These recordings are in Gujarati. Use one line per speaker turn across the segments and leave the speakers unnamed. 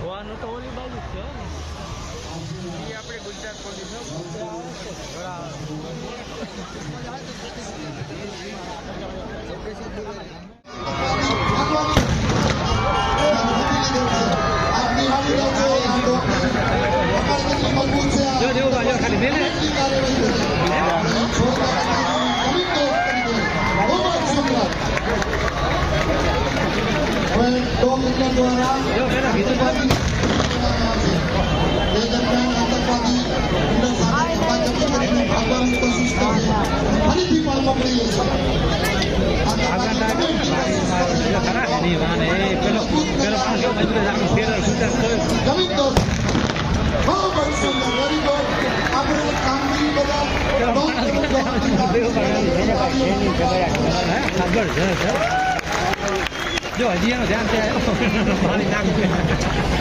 હોવાનું તો ઓલી બાજુ છે એ આપણે ગુજરાત પોલીસ જો હજી એનો ધ્યાન છે પાણી નાખું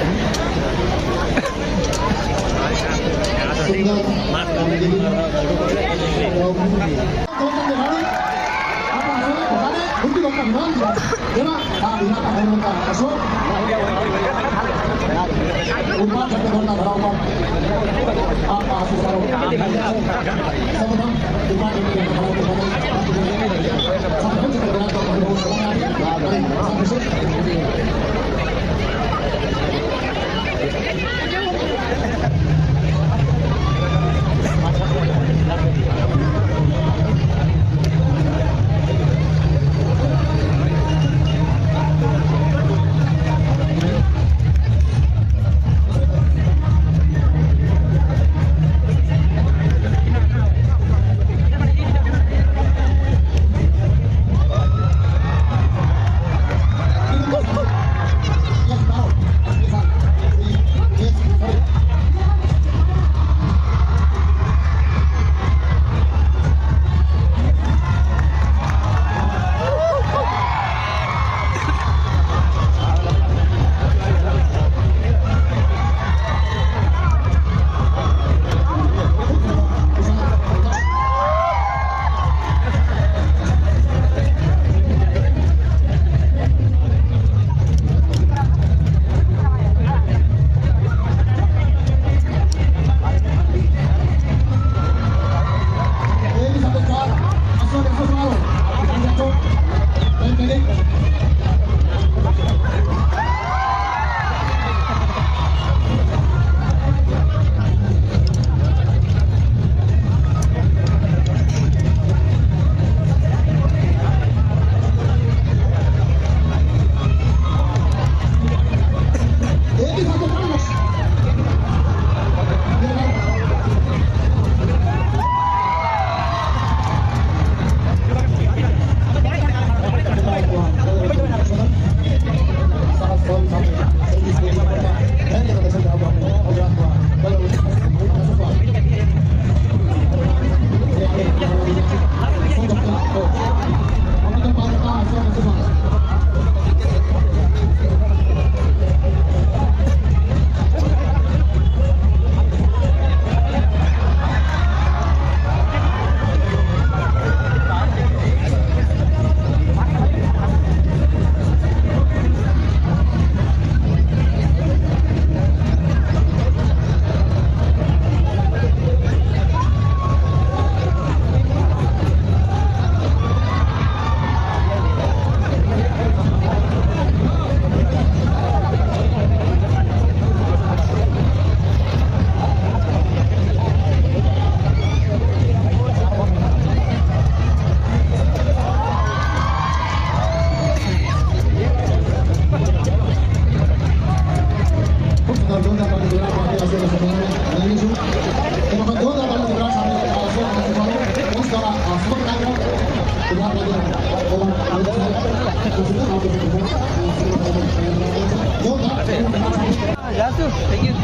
જાસુ થઈ ગયું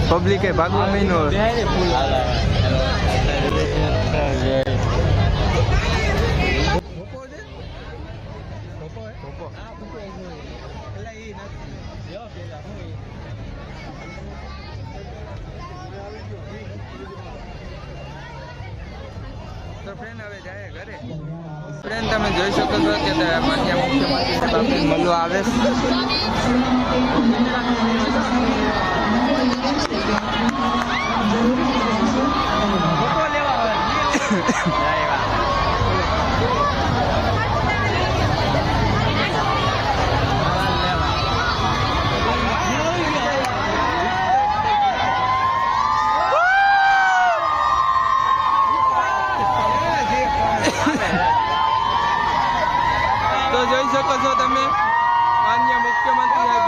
પબ્લિક ભાગવા મહિનો તો ફ્રેન્ડ હવે જાય ઘરે. ફ્રેન્ડ તમે જોઈ શકો છો કે માન્ય મુખ્યમંત્રી સાહેબ આપણે મળવા આવે તો જોઈ શકો છો તમે માન્ય મુખ્યમંત્રી સાહેબ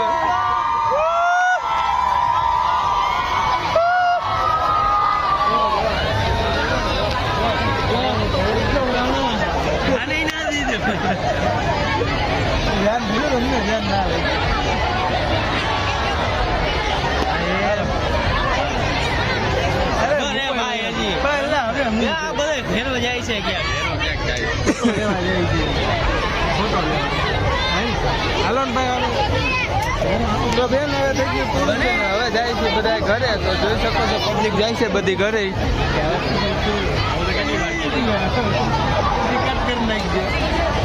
જાય છે હાલો ને ભાઈ તો બેન હવે થઈ ગયું પૂરું છે ને હવે જાય છે બધા ઘરે. તો જોઈ શકો છો પબ્લિક જાય છે બધી ઘરે.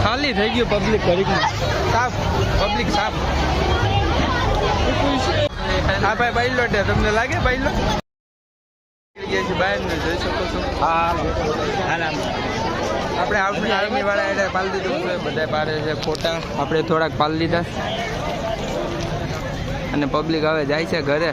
ખાલી થઈ ગયું પબ્લિક ઘડીકમાં સાફ પબ્લિક સાફ. હા ભાઈ બાઈલો છે તમને લાગે બાઈલો બહાર ને જોઈ શકો છો. આપણે આર્મી વાળા એટલે પાલી દીધું છે બધા પારે છે ફોટા આપણે થોડાક પાલી લીધા અને પબ્લિક હવે જાય છે ઘરે.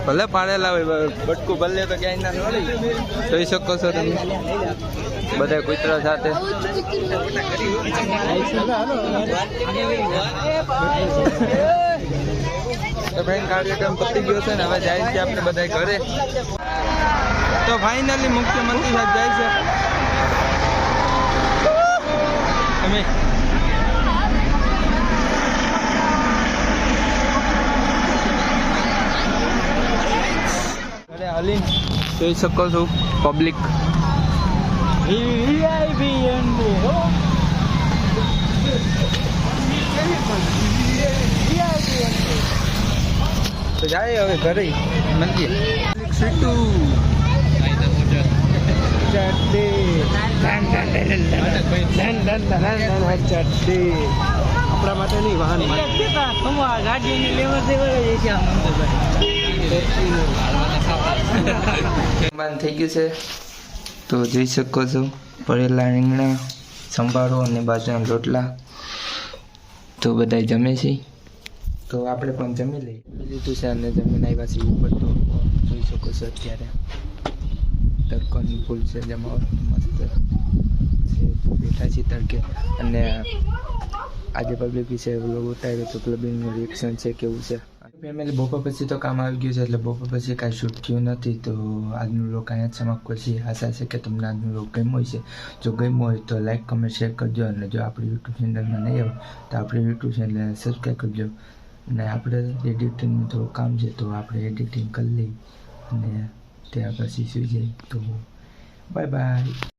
ભલે પાડેલા હોય બટકું ભલે તો ક્યાંય ના મળી. જોઈ શકો છો તમે બધા કૂતરા સાથે. તો ફ્રેન્ડ કાર્યક્રમ પતી ગયો છે ને હવે જાય છે આપણે બધા ઘરે. તો ફાઇનલી મુખ્યમંત્રી સાહેબ જાય છે. અમે હાલી જોઈ શકો છો પબ્લિક. તો જાય હવે ઘરે મળીએ. આપણા માટે નહીં વાહન બંધ થઈ ગયું છે. તો જોઈ શકો છો ભરેલા રીંગણા સંભારો અને બાજરાના રોટલા. તો બધા જમે છે તો આપણે પણ જમી લઈએ. લીધું છે અને જમીન આવ્યા છે ઉપર. તો જોઈ શકો છો અત્યારે તડકોની ફૂલ છે જમાવટ મસ્ત છે. બેઠા છીએ તડકે અને આજે પબ્લિક વિશે વ્લોગ ઉતાર્યો તો પબ્લિકનું રિએક્શન છે કેવું છે. ફેમિલી બપોર પછી તો કામ આવી ગયું છે એટલે બપોર પછી કાંઈ શૂટ થયું નથી. તો આજનું લોક અહીંયા જ સમાપ્ત કરશે. આશા છે કે તમને આજનું લોક ગમ્યો હોય છે. જો ગમ્યો હોય તો લાઈક કમેન્ટ શેર કરજો અને જો આપણી યુટ્યુબ ચેનલમાં નહીં આવે તો આપણી યુટ્યુબ ચેનલને સબસ્ક્રાઈબ કરજો. અને આપણે એડિટિંગનું થોડું કામ છે તો આપણે એડિટિંગ કરી લઈએ અને ત્યાર પછી સુઈ જાય. તો બાય બાય.